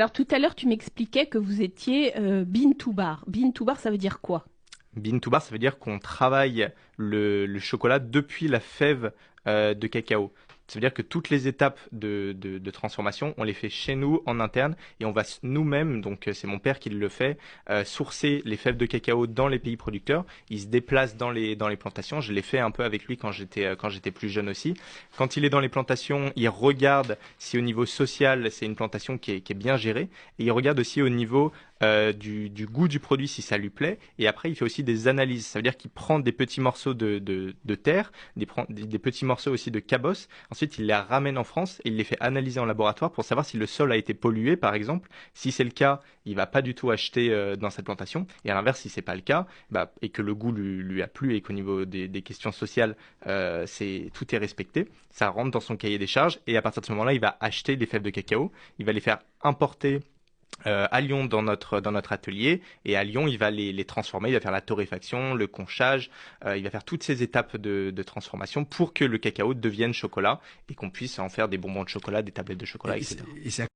Alors tout à l'heure, tu m'expliquais que vous étiez bean to bar. Bean to bar, ça veut dire quoi? Bean to bar, ça veut dire qu'on travaille le chocolat depuis la fève de cacao. Ça veut dire que toutes les étapes de transformation, on les fait chez nous en interne et on va nous-mêmes, donc c'est mon père qui le fait, sourcer les fèves de cacao dans les pays producteurs. Il se déplace dans les plantations. Je l'ai fait un peu avec lui quand j'étais plus jeune aussi. Quand il est dans les plantations, il regarde si au niveau social, c'est une plantation qui est bien gérée et il regarde aussi au niveau du goût du produit si ça lui plaît. Et après, il fait aussi des analyses. Ça veut dire qu'il prend des petits morceaux de terre, des petits morceaux aussi de cabosse. Ensuite, il les ramène en France et il les fait analyser en laboratoire pour savoir si le sol a été pollué, par exemple. Si c'est le cas, il va pas du tout acheter dans cette plantation. Et à l'inverse, si c'est pas le cas, bah, et que le goût lui a plu et qu'au niveau des questions sociales, tout est respecté, ça rentre dans son cahier des charges. Et à partir de ce moment-là, il va acheter des fèves de cacao. Il va les faire importer à Lyon dans notre atelier. Et à Lyon, il va les transformer, il va faire la torréfaction, le conchage, il va faire toutes ces étapes de transformation pour que le cacao devienne chocolat et qu'on puisse en faire des bonbons de chocolat, des tablettes de chocolat, Et c'est etc. et c'est